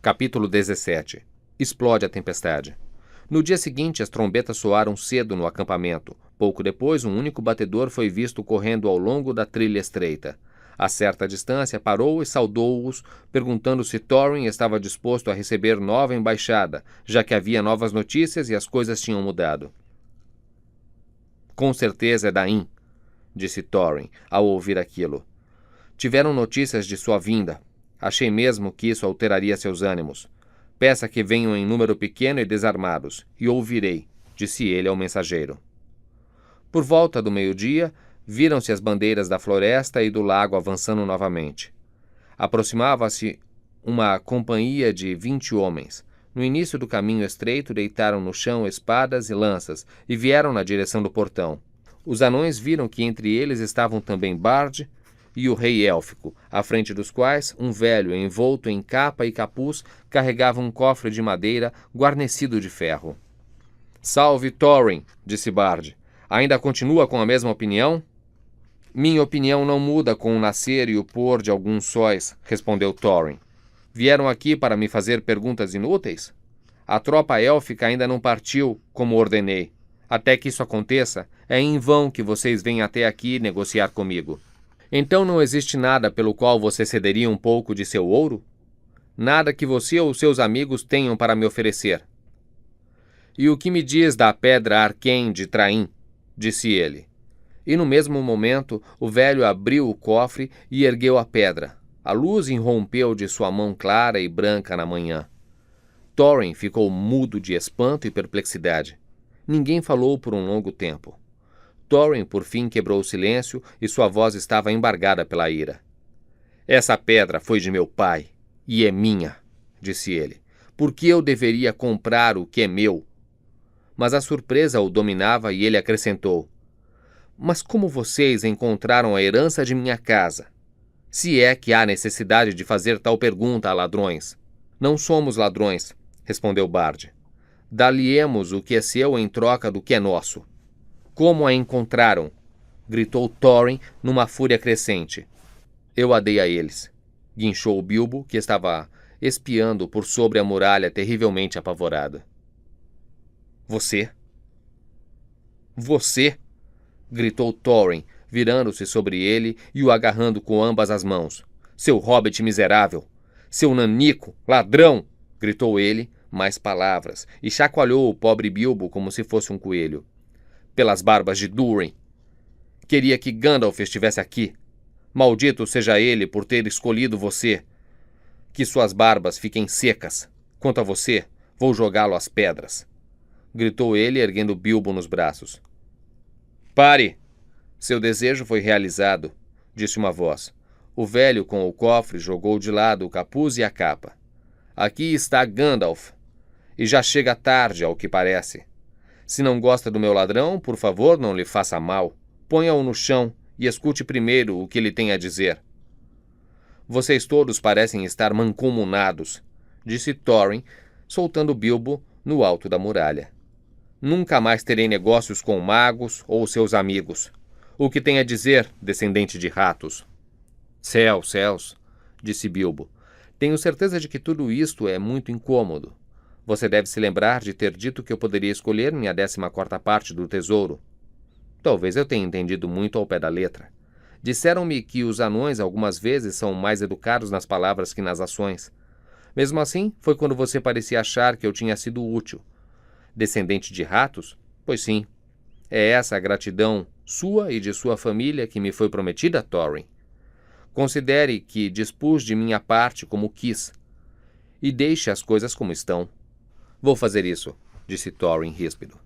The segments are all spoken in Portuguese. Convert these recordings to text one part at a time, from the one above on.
Capítulo 17. Explode a tempestade. No dia seguinte, as trombetas soaram cedo no acampamento. Pouco depois, um único batedor foi visto correndo ao longo da trilha estreita. A certa distância, parou e saudou-os, perguntando se Thorin estava disposto a receber nova embaixada, já que havia novas notícias e as coisas tinham mudado. Com certeza é Dain, disse Thorin, ao ouvir aquilo. Tiveram notícias de sua vinda. Achei mesmo que isso alteraria seus ânimos. Peça que venham em número pequeno e desarmados, e ouvirei, disse ele ao mensageiro. Por volta do meio-dia, viram-se as bandeiras da floresta e do lago avançando novamente. Aproximava-se uma companhia de 20 homens. No início do caminho estreito, deitaram no chão espadas e lanças e vieram na direção do portão. Os anões viram que entre eles estavam também Bard e o rei élfico, à frente dos quais um velho envolto em capa e capuz carregava um cofre de madeira guarnecido de ferro. "Salve, Thorin", disse Bard. "Ainda continua com a mesma opinião?" "Minha opinião não muda com o nascer e o pôr de alguns sóis", respondeu Thorin. "Vieram aqui para me fazer perguntas inúteis? A tropa élfica ainda não partiu, como ordenei. Até que isso aconteça, é em vão que vocês vêm até aqui negociar comigo. Então não existe nada pelo qual você cederia um pouco de seu ouro? Nada que você ou seus amigos tenham para me oferecer?" "E o que me diz da pedra Arquém de Traim?", disse ele. E no mesmo momento o velho abriu o cofre e ergueu a pedra. A luz irrompeu de sua mão clara e branca na manhã. Thorin ficou mudo de espanto e perplexidade. Ninguém falou por um longo tempo. Thorin, por fim, quebrou o silêncio e sua voz estava embargada pela ira. "Essa pedra foi de meu pai, e é minha", disse ele. "Por que eu deveria comprar o que é meu?" Mas a surpresa o dominava e ele acrescentou: "Mas como vocês encontraram a herança de minha casa? Se é que há necessidade de fazer tal pergunta a ladrões." "Não somos ladrões", respondeu Bard. "Dá-lhe-emos o que é seu em troca do que é nosso." "Como a encontraram?", gritou Thorin numa fúria crescente. "Eu a dei a eles", guinchou Bilbo, que estava espiando por sobre a muralha terrivelmente apavorado. "Você? Você?", gritou Thorin, virando-se sobre ele e o agarrando com ambas as mãos. "Seu hobbit miserável! Seu nanico! Ladrão!", gritou ele, mais palavras, e chacoalhou o pobre Bilbo como se fosse um coelho. "Pelas barbas de Durin! Queria que Gandalf estivesse aqui. Maldito seja ele por ter escolhido você. Que suas barbas fiquem secas. Quanto a você, vou jogá-lo às pedras", gritou ele, erguendo Bilbo nos braços. "Pare! Seu desejo foi realizado", disse uma voz. O velho com o cofre jogou de lado o capuz e a capa. "Aqui está Gandalf. E já chega tarde, ao que parece. Se não gosta do meu ladrão, por favor, não lhe faça mal. Ponha-o no chão e escute primeiro o que ele tem a dizer." "Vocês todos parecem estar mancomunados", disse Thorin, soltando Bilbo no alto da muralha. "Nunca mais terei negócios com magos ou seus amigos. O que tem a dizer, descendente de ratos?" "Céus, céus", disse Bilbo. "Tenho certeza de que tudo isto é muito incômodo. Você deve se lembrar de ter dito que eu poderia escolher minha 14ª parte do tesouro. Talvez eu tenha entendido muito ao pé da letra. Disseram-me que os anões algumas vezes são mais educados nas palavras que nas ações. Mesmo assim, foi quando você parecia achar que eu tinha sido útil. Descendente de ratos? Pois sim. É essa a gratidão sua e de sua família que me foi prometida, Thorin. Considere que dispus de minha parte como quis. E deixe as coisas como estão." "Vou fazer isso", disse Thorin ríspido.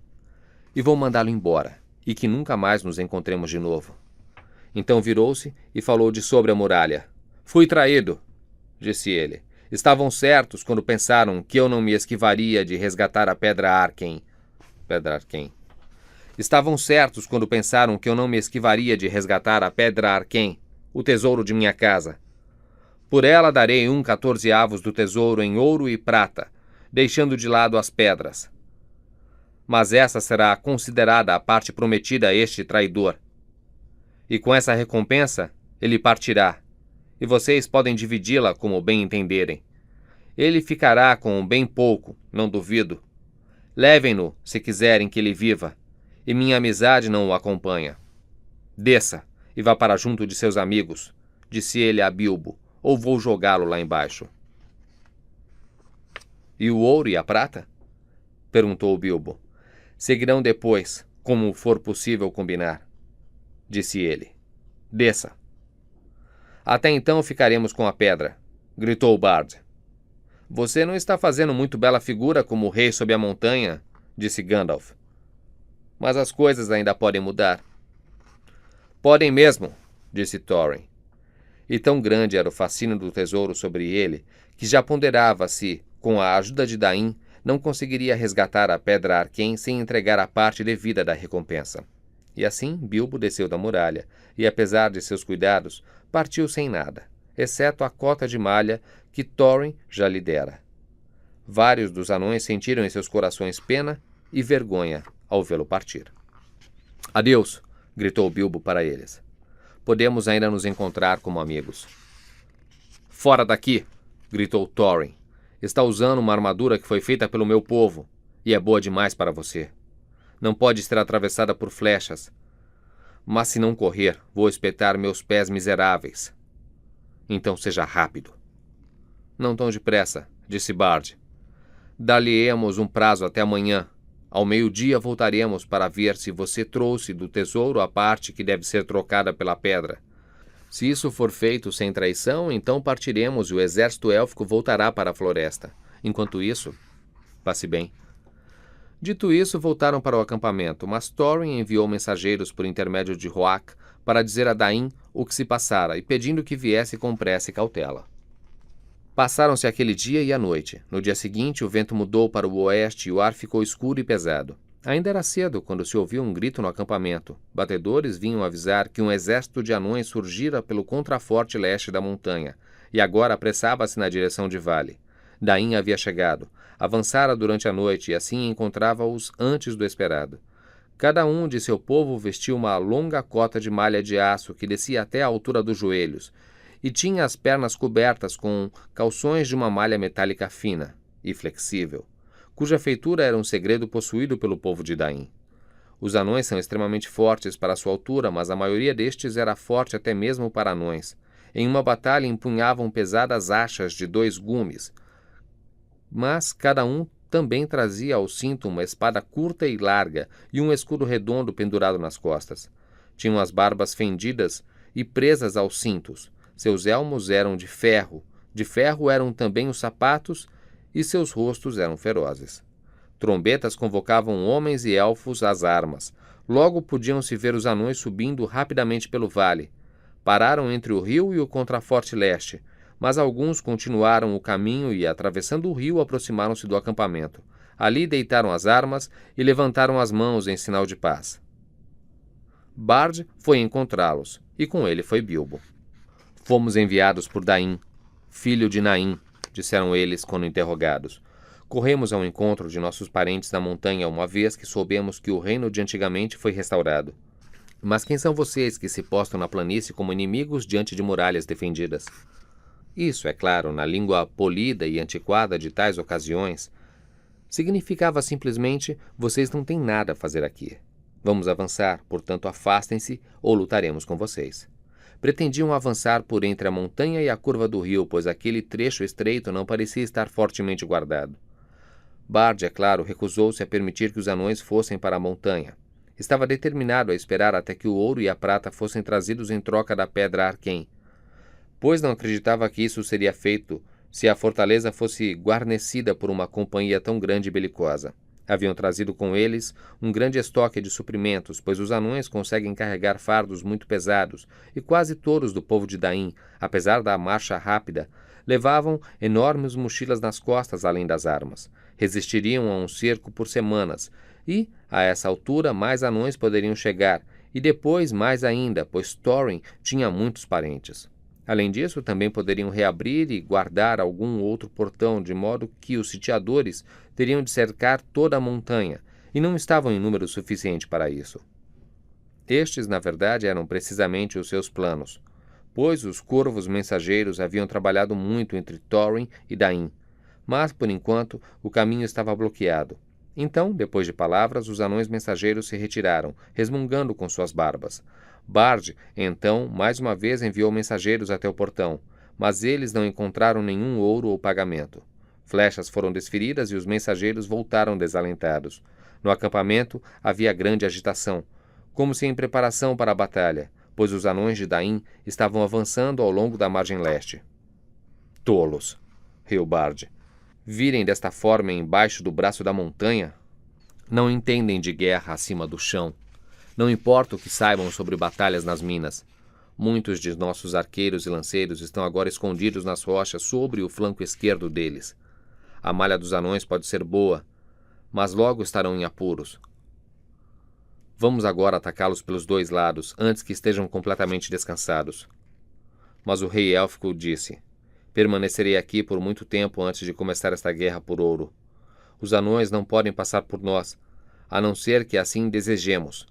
"E vou mandá-lo embora, e que nunca mais nos encontremos de novo." Então virou-se e falou de sobre a muralha. "Fui traído", disse ele. "Estavam certos quando pensaram que eu não me esquivaria de resgatar a Pedra Arquém. Estavam certos quando pensaram que eu não me esquivaria de resgatar a Pedra Arquém, o tesouro de minha casa. Por ela darei 1/14 do tesouro em ouro e prata, deixando de lado as pedras. Mas essa será considerada a parte prometida a este traidor. E com essa recompensa, ele partirá, e vocês podem dividi-la como bem entenderem. Ele ficará com bem pouco, não duvido. Levem-no, se quiserem que ele viva, e minha amizade não o acompanha. Desça e vá para junto de seus amigos, disse ele a Bilbo, ou vou jogá-lo lá embaixo. E o ouro e a prata? Perguntou Bilbo. Seguirão depois, como for possível combinar, disse ele. Desça. Até então ficaremos com a pedra, gritou Bard. Você não está fazendo muito bela figura como o rei sob a montanha, disse Gandalf. Mas as coisas ainda podem mudar. Podem mesmo, disse Thorin. E tão grande era o fascínio do tesouro sobre ele, que já ponderava se, com a ajuda de Dain, não conseguiria resgatar a Pedra Arquém sem entregar a parte devida da recompensa. E assim Bilbo desceu da muralha, e apesar de seus cuidados, partiu sem nada, exceto a cota de malha que Thorin já lhe dera. Vários dos anões sentiram em seus corações pena e vergonha ao vê-lo partir. Adeus, gritou Bilbo para eles. Podemos ainda nos encontrar como amigos. Fora daqui, gritou Thorin. Está usando uma armadura que foi feita pelo meu povo, e é boa demais para você. Não pode ser atravessada por flechas. Mas se não correr, vou espetar meus pés miseráveis. Então seja rápido. Não tão depressa, disse Bard. Dar-lhe-emos um prazo até amanhã. Ao meio-dia voltaremos para ver se você trouxe do tesouro a parte que deve ser trocada pela pedra. Se isso for feito sem traição, então partiremos e o exército élfico voltará para a floresta. Enquanto isso, passe bem. Dito isso, voltaram para o acampamento, mas Thorin enviou mensageiros por intermédio de Roak para dizer a Dain o que se passara e pedindo que viesse com pressa e cautela. Passaram-se aquele dia e a noite. No dia seguinte, o vento mudou para o oeste e o ar ficou escuro e pesado. Ainda era cedo quando se ouviu um grito no acampamento. Batedores vinham avisar que um exército de anões surgira pelo contraforte leste da montanha, e agora apressava-se na direção de Vale. Dain havia chegado, avançara durante a noite e assim encontrava-os antes do esperado. Cada um de seu povo vestia uma longa cota de malha de aço que descia até a altura dos joelhos, e tinha as pernas cobertas com calções de uma malha metálica fina e flexível, cuja feitura era um segredo possuído pelo povo de Dain. Os anões são extremamente fortes para sua altura, mas a maioria destes era forte até mesmo para anões. Em uma batalha empunhavam pesadas achas de 2 gumes, mas cada um também trazia ao cinto uma espada curta e larga e um escudo redondo pendurado nas costas. Tinham as barbas fendidas e presas aos cintos. Seus elmos eram de ferro eram também os sapatos, e seus rostos eram ferozes. Trombetas convocavam homens e elfos às armas. Logo podiam-se ver os anões subindo rapidamente pelo vale. Pararam entre o rio e o contraforte leste, mas alguns continuaram o caminho e, atravessando o rio, aproximaram-se do acampamento. Ali deitaram as armas e levantaram as mãos em sinal de paz. Bard foi encontrá-los, e com ele foi Bilbo. Fomos enviados por Dain, filho de Nain, disseram eles quando interrogados. Corremos ao encontro de nossos parentes na montanha uma vez que soubemos que o reino de antigamente foi restaurado. Mas quem são vocês que se postam na planície como inimigos diante de muralhas defendidas? Isso, é claro, na língua polida e antiquada de tais ocasiões, significava simplesmente: vocês não têm nada a fazer aqui. Vamos avançar, portanto afastem-se ou lutaremos com vocês. Pretendiam avançar por entre a montanha e a curva do rio, pois aquele trecho estreito não parecia estar fortemente guardado. Bard, é claro, recusou-se a permitir que os anões fossem para a montanha. Estava determinado a esperar até que o ouro e a prata fossem trazidos em troca da Pedra Arquém, pois não acreditava que isso seria feito se a fortaleza fosse guarnecida por uma companhia tão grande e belicosa. Haviam trazido com eles um grande estoque de suprimentos, pois os anões conseguem carregar fardos muito pesados, e quase todos do povo de Dain, apesar da marcha rápida, levavam enormes mochilas nas costas além das armas. Resistiriam a um cerco por semanas, e, a essa altura, mais anões poderiam chegar, e depois mais ainda, pois Thorin tinha muitos parentes. Além disso, também poderiam reabrir e guardar algum outro portão, de modo que os sitiadores teriam de cercar toda a montanha, e não estavam em número suficiente para isso. Estes, na verdade, eram precisamente os seus planos, pois os corvos mensageiros haviam trabalhado muito entre Thorin e Dain. Mas, por enquanto, o caminho estava bloqueado. Então, depois de palavras, os anões mensageiros se retiraram, resmungando com suas barbas. Bard, então, mais uma vez enviou mensageiros até o portão, mas eles não encontraram nenhum ouro ou pagamento. Flechas foram desferidas e os mensageiros voltaram desalentados. No acampamento havia grande agitação, como se em preparação para a batalha, pois os anões de Daim estavam avançando ao longo da margem leste. Tolos, riu Bard. Virem desta forma embaixo do braço da montanha? Não entendem de guerra acima do chão. Não importa o que saibam sobre batalhas nas minas. Muitos de nossos arqueiros e lanceiros estão agora escondidos nas rochas sobre o flanco esquerdo deles. A malha dos anões pode ser boa, mas logo estarão em apuros. Vamos agora atacá-los pelos dois lados, antes que estejam completamente descansados. Mas o rei élfico disse: permanecerei aqui por muito tempo antes de começar esta guerra por ouro. Os anões não podem passar por nós, a não ser que assim desejemos.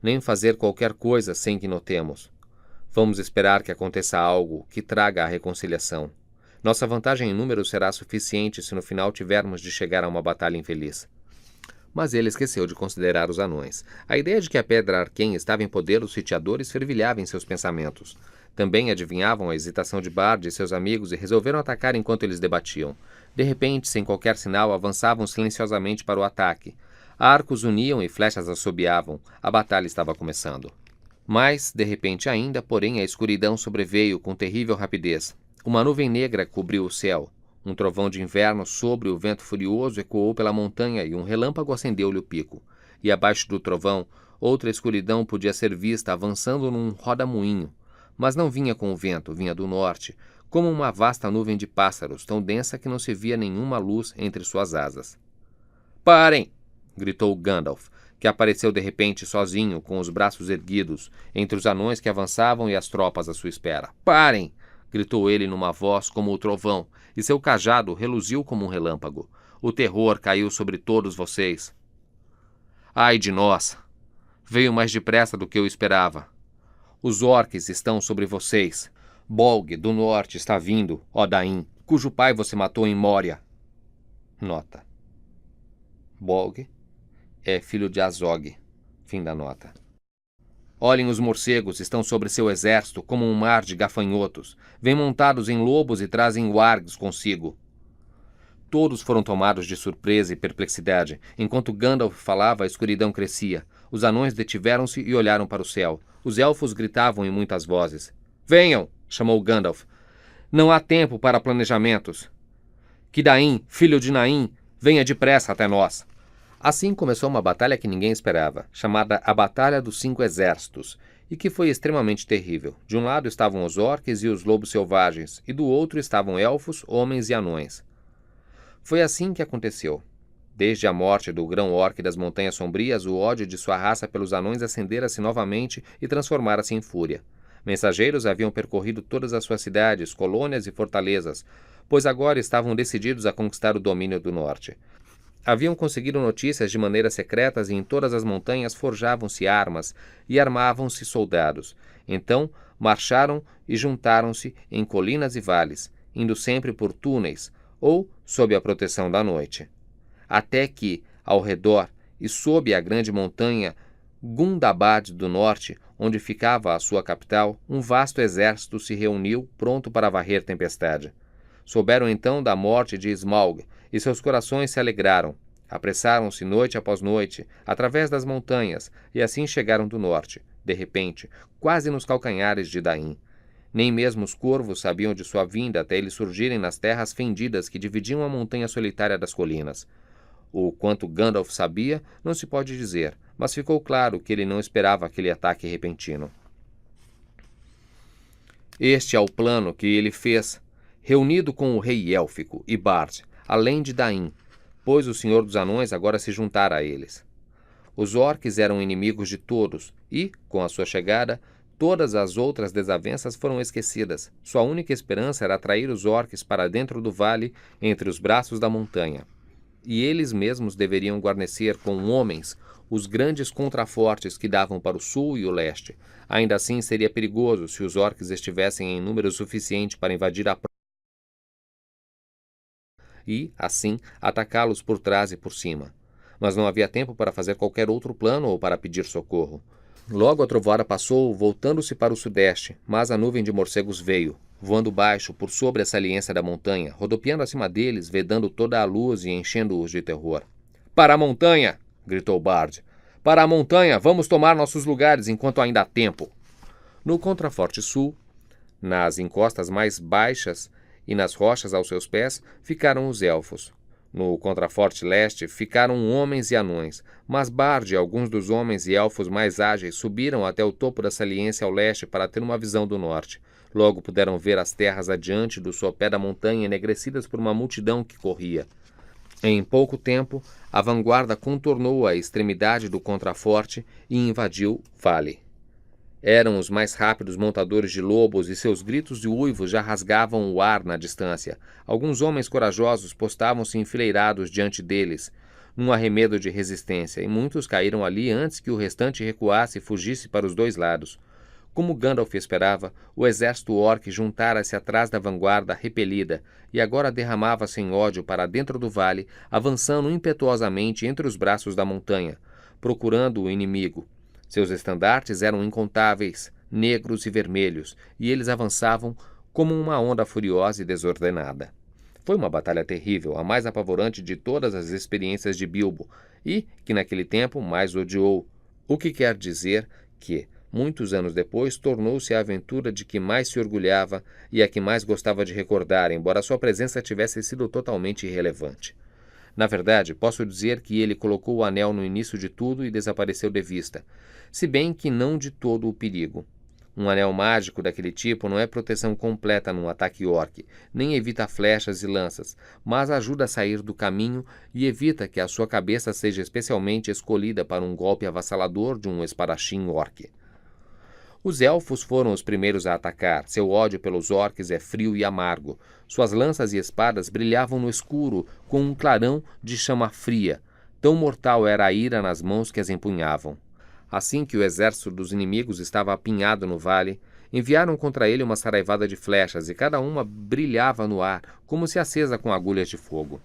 Nem fazer qualquer coisa sem que notemos. Vamos esperar que aconteça algo que traga a reconciliação. Nossa vantagem em número será suficiente se no final tivermos de chegar a uma batalha infeliz. Mas ele esqueceu de considerar os anões. A ideia de que a pedra Arquen estava em poder dos sitiadores fervilhava em seus pensamentos. Também adivinhavam a hesitação de Bard e seus amigos e resolveram atacar enquanto eles debatiam. De repente, sem qualquer sinal, avançavam silenciosamente para o ataque. Arcos uniam e flechas assobiavam. A batalha estava começando. Mas, de repente ainda, porém, a escuridão sobreveio com terrível rapidez. Uma nuvem negra cobriu o céu. Um trovão de inverno sobre o vento furioso ecoou pela montanha e um relâmpago acendeu-lhe o pico. E abaixo do trovão, outra escuridão podia ser vista avançando num rodamuinho. Mas não vinha com o vento, vinha do norte, como uma vasta nuvem de pássaros, tão densa que não se via nenhuma luz entre suas asas. "Parem!" gritou Gandalf, que apareceu de repente sozinho, com os braços erguidos, entre os anões que avançavam e as tropas à sua espera. "Parem!" gritou ele numa voz como o trovão, e seu cajado reluziu como um relâmpago. O terror caiu sobre todos vocês. Ai de nós! Veio mais depressa do que eu esperava. Os orques estão sobre vocês. Bolg, do norte, está vindo, ó Daim, cujo pai você matou em Moria. Nota. Bolg é filho de Azog. Fim da nota. Olhem, os morcegos estão sobre seu exército como um mar de gafanhotos. Vêm montados em lobos e trazem wargs consigo. Todos foram tomados de surpresa e perplexidade. Enquanto Gandalf falava, a escuridão crescia. Os anões detiveram-se e olharam para o céu. Os elfos gritavam em muitas vozes. "Venham!" chamou Gandalf. "Não há tempo para planejamentos. Que Daim, filho de Naim, venha depressa até nós." Assim começou uma batalha que ninguém esperava, chamada a Batalha dos Cinco Exércitos, e que foi extremamente terrível. De um lado estavam os orques e os lobos selvagens, e do outro estavam elfos, homens e anões. Foi assim que aconteceu. Desde a morte do grão-orque das Montanhas Sombrias, o ódio de sua raça pelos anões acendera-se novamente e transformara-se em fúria. Mensageiros haviam percorrido todas as suas cidades, colônias e fortalezas, pois agora estavam decididos a conquistar o domínio do norte. Haviam conseguido notícias de maneiras secretas e em todas as montanhas forjavam-se armas e armavam-se soldados. Então, marcharam e juntaram-se em colinas e vales, indo sempre por túneis ou sob a proteção da noite. Até que, ao redor e sob a grande montanha Gundabad do norte, onde ficava a sua capital, um vasto exército se reuniu pronto para varrer tempestade. Souberam então da morte de Smaug, e seus corações se alegraram. Apressaram-se noite após noite, através das montanhas, e assim chegaram do norte, de repente, quase nos calcanhares de Daim. Nem mesmo os corvos sabiam de sua vinda até eles surgirem nas terras fendidas que dividiam a montanha solitária das colinas. O quanto Gandalf sabia, não se pode dizer, mas ficou claro que ele não esperava aquele ataque repentino. Este é o plano que ele fez, reunido com o rei élfico e Bard, além de Daim, pois o Senhor dos Anões agora se juntara a eles. Os orques eram inimigos de todos e, com a sua chegada, todas as outras desavenças foram esquecidas. Sua única esperança era atrair os orques para dentro do vale, entre os braços da montanha. E eles mesmos deveriam guarnecer com homens os grandes contrafortes que davam para o sul e o leste. Ainda assim, seria perigoso se os orques estivessem em número suficiente para invadir a e, assim, atacá-los por trás e por cima. Mas não havia tempo para fazer qualquer outro plano ou para pedir socorro. Logo a trovoada passou, voltando-se para o sudeste, mas a nuvem de morcegos veio, voando baixo por sobre a saliência da montanha, rodopiando acima deles, vedando toda a luz e enchendo-os de terror. "Para a montanha!" gritou Bard. "Para a montanha! Vamos tomar nossos lugares enquanto ainda há tempo!" No contraforte sul, nas encostas mais baixas e nas rochas aos seus pés, ficaram os elfos. No contraforte leste ficaram homens e anões, mas Bard e alguns dos homens e elfos mais ágeis subiram até o topo da saliência ao leste para ter uma visão do norte. Logo puderam ver as terras adiante do sopé da montanha enegrecidas por uma multidão que corria. Em pouco tempo, a vanguarda contornou a extremidade do contraforte e invadiu Vale. Eram os mais rápidos montadores de lobos e seus gritos e uivos já rasgavam o ar na distância. Alguns homens corajosos postavam-se enfileirados diante deles, num arremedo de resistência, e muitos caíram ali antes que o restante recuasse e fugisse para os dois lados. Como Gandalf esperava, o exército orc juntara-se atrás da vanguarda repelida, e agora derramava-se em ódio para dentro do vale, avançando impetuosamente entre os braços da montanha, procurando o inimigo. Seus estandartes eram incontáveis, negros e vermelhos, e eles avançavam como uma onda furiosa e desordenada. Foi uma batalha terrível, a mais apavorante de todas as experiências de Bilbo, e que naquele tempo mais odiou, o que quer dizer que, muitos anos depois, tornou-se a aventura de que mais se orgulhava e a que mais gostava de recordar, embora sua presença tivesse sido totalmente irrelevante. Na verdade, posso dizer que ele colocou o anel no início de tudo e desapareceu de vista, se bem que não de todo o perigo. Um anel mágico daquele tipo não é proteção completa num ataque orc, nem evita flechas e lanças, mas ajuda a sair do caminho e evita que a sua cabeça seja especialmente escolhida para um golpe avassalador de um espadachim orc. Os elfos foram os primeiros a atacar. Seu ódio pelos orcs é frio e amargo. Suas lanças e espadas brilhavam no escuro com um clarão de chama fria. Tão mortal era a ira nas mãos que as empunhavam. Assim que o exército dos inimigos estava apinhado no vale, enviaram contra ele uma saraivada de flechas, e cada uma brilhava no ar, como se acesa com agulhas de fogo.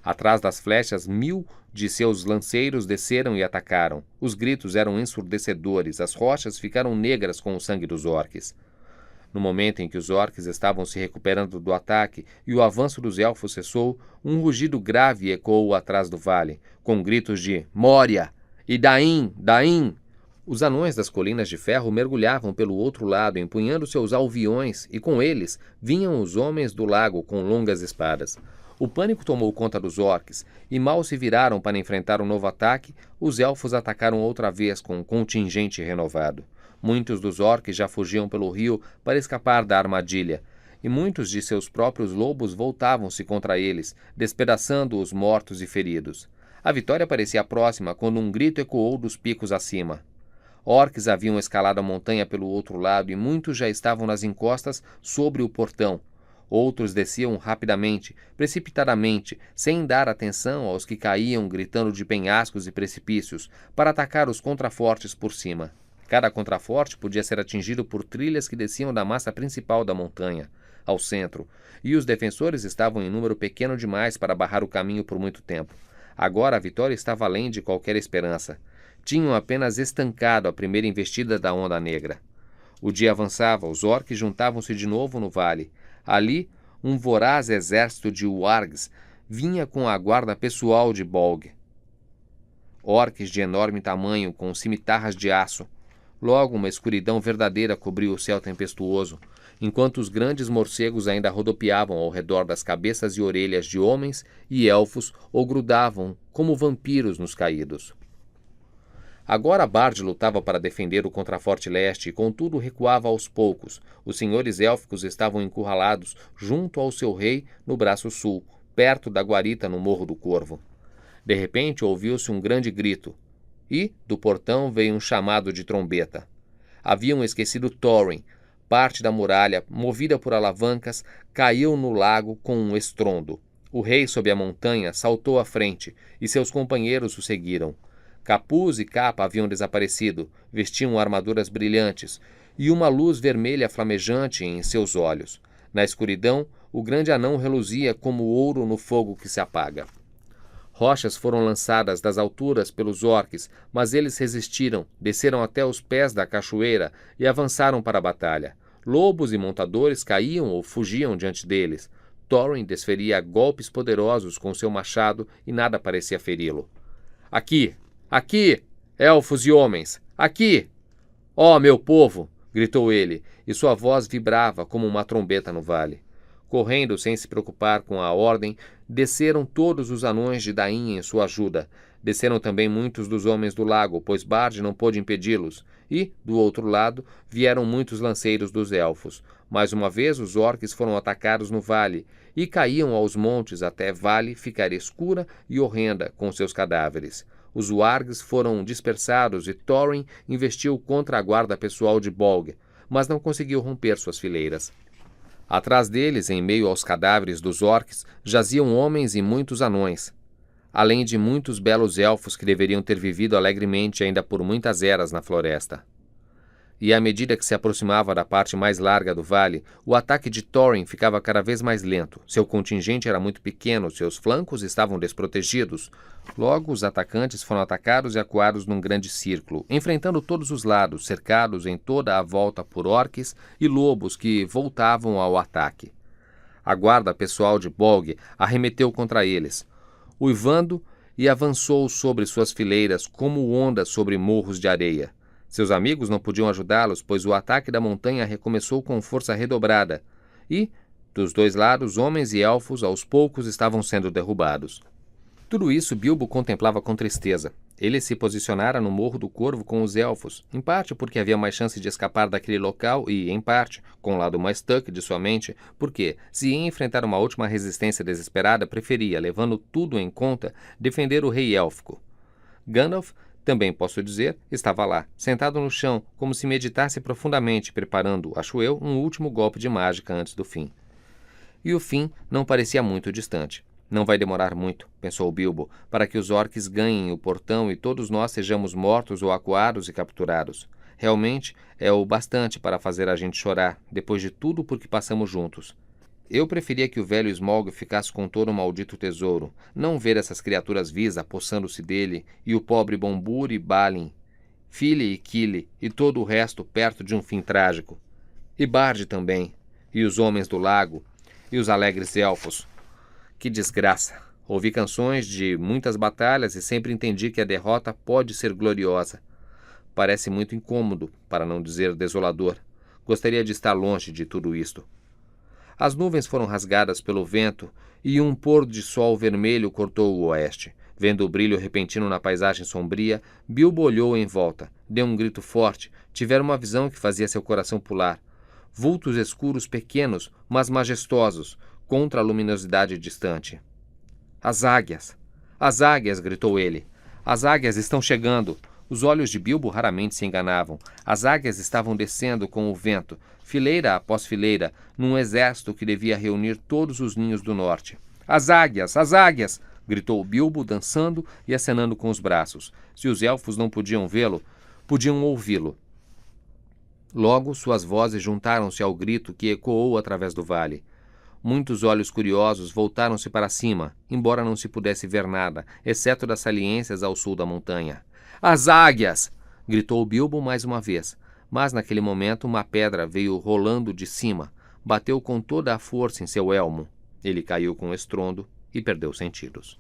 Atrás das flechas, 1000 de seus lanceiros desceram e atacaram. Os gritos eram ensurdecedores, as rochas ficaram negras com o sangue dos orcs. No momento em que os orcs estavam se recuperando do ataque e o avanço dos elfos cessou, um rugido grave ecoou atrás do vale, com gritos de "Moria!" e "Dain! Dain!" Os anões das colinas de ferro mergulhavam pelo outro lado, empunhando seus alviões, e com eles vinham os homens do lago com longas espadas. O pânico tomou conta dos orcs, e mal se viraram para enfrentar um novo ataque, os elfos atacaram outra vez com um contingente renovado. Muitos dos orcs já fugiam pelo rio para escapar da armadilha, e muitos de seus próprios lobos voltavam-se contra eles, despedaçando os mortos e feridos. A vitória parecia próxima quando um grito ecoou dos picos acima. Orcs haviam escalado a montanha pelo outro lado e muitos já estavam nas encostas sobre o portão. Outros desciam rapidamente, precipitadamente, sem dar atenção aos que caíam gritando de penhascos e precipícios, para atacar os contrafortes por cima. Cada contraforte podia ser atingido por trilhas que desciam da massa principal da montanha, ao centro, e os defensores estavam em número pequeno demais para barrar o caminho por muito tempo. Agora a vitória estava além de qualquer esperança. Tinham apenas estancado a primeira investida da Onda Negra. O dia avançava, os orcs juntavam-se de novo no vale. Ali, um voraz exército de wargs vinha com a guarda pessoal de Bolg. Orcs de enorme tamanho, com cimitarras de aço. Logo, uma escuridão verdadeira cobriu o céu tempestuoso, enquanto os grandes morcegos ainda rodopiavam ao redor das cabeças e orelhas de homens e elfos ou grudavam como vampiros nos caídos. Agora Bard lutava para defender o contraforte leste e, contudo, recuava aos poucos. Os senhores élficos estavam encurralados junto ao seu rei no braço sul, perto da guarita no Morro do Corvo. De repente ouviu-se um grande grito, e, do portão, veio um chamado de trombeta. Haviam esquecido Thorin. Parte da muralha, movida por alavancas, caiu no lago com um estrondo. O rei sob a montanha saltou à frente, e seus companheiros o seguiram. Capuz e capa haviam desaparecido, vestiam armaduras brilhantes, e uma luz vermelha flamejante em seus olhos. Na escuridão, O grande anão reluzia como ouro no fogo que se apaga. Rochas foram lançadas das alturas pelos orques, mas eles resistiram, desceram até os pés da cachoeira e avançaram para a batalha. Lobos e montadores caíam ou fugiam diante deles. Thorin desferia golpes poderosos com seu machado e nada parecia feri-lo. Aqui! Aqui! Elfos e homens! Aqui! Ó, meu povo! Gritou ele, e sua voz vibrava como uma trombeta no vale. Correndo sem se preocupar com a ordem, desceram todos os anões de Dain em sua ajuda. Desceram também muitos dos homens do lago, pois Bard não pôde impedi-los. E, do outro lado, vieram muitos lanceiros dos elfos. Mais uma vez os orques foram atacados no vale, e caíam aos montes até Vale ficar escura e horrenda com seus cadáveres. Os wargs foram dispersados e Thorin investiu contra a guarda pessoal de Bolg, mas não conseguiu romper suas fileiras. Atrás deles, em meio aos cadáveres dos orques, jaziam homens e muitos anões, além de muitos belos elfos que deveriam ter vivido alegremente ainda por muitas eras na floresta. E à medida que se aproximava da parte mais larga do vale, o ataque de Thorin ficava cada vez mais lento. Seu contingente era muito pequeno, seus flancos estavam desprotegidos. Logo, os atacantes foram atacados e acuados num grande círculo, enfrentando todos os lados, cercados em toda a volta por orques e lobos que voltavam ao ataque. A guarda pessoal de Bolg arremeteu contra eles, uivando, e avançou sobre suas fileiras como ondas sobre morros de areia. Seus amigos não podiam ajudá-los, pois o ataque da montanha recomeçou com força redobrada, e, dos dois lados, homens e elfos aos poucos estavam sendo derrubados. Tudo isso Bilbo contemplava com tristeza. Ele se posicionara no Morro do Corvo com os elfos, em parte porque havia mais chance de escapar daquele local e, em parte, com o lado mais Tuck de sua mente, porque, se ia enfrentar uma última resistência desesperada, preferia, levando tudo em conta, defender o rei élfico. Gandalf, também posso dizer, estava lá, sentado no chão, como se meditasse profundamente, preparando, acho eu, um último golpe de mágica antes do fim. E o fim não parecia muito distante. Não vai demorar muito, pensou Bilbo, para que os orques ganhem o portão e todos nós sejamos mortos ou acuados e capturados. Realmente é o bastante para fazer a gente chorar, depois de tudo por que passamos juntos. Eu preferia que o velho Smaug ficasse com todo o maldito tesouro, não ver essas criaturas vis apossando-se dele, e o pobre Bombur e Balin, Fili e Kili, e todo o resto perto de um fim trágico. E Bard também, e os homens do lago, e os alegres elfos. Que desgraça! Ouvi canções de muitas batalhas e sempre entendi que a derrota pode ser gloriosa. Parece muito incômodo, para não dizer desolador. Gostaria de estar longe de tudo isto. As nuvens foram rasgadas pelo vento e um pôr de sol vermelho cortou o oeste. Vendo o brilho repentino na paisagem sombria, Bilbo olhou em volta, deu um grito forte, tivera uma visão que fazia seu coração pular. Vultos escuros pequenos, mas majestosos, contra a luminosidade distante. As águias! As águias! Gritou ele. As águias estão chegando! Os olhos de Bilbo raramente se enganavam. As águias estavam descendo com o vento, fileira após fileira, num exército que devia reunir todos os ninhos do norte. As águias! As águias! Gritou Bilbo, dançando e acenando com os braços. Se os elfos não podiam vê-lo, podiam ouvi-lo. Logo, suas vozes juntaram-se ao grito que ecoou através do vale. Muitos olhos curiosos voltaram-se para cima, embora não se pudesse ver nada, exceto das saliências ao sul da montanha. As águias! Gritou Bilbo mais uma vez, mas naquele momento uma pedra veio rolando de cima, bateu com toda a força em seu elmo. Ele caiu com estrondo e perdeu os sentidos.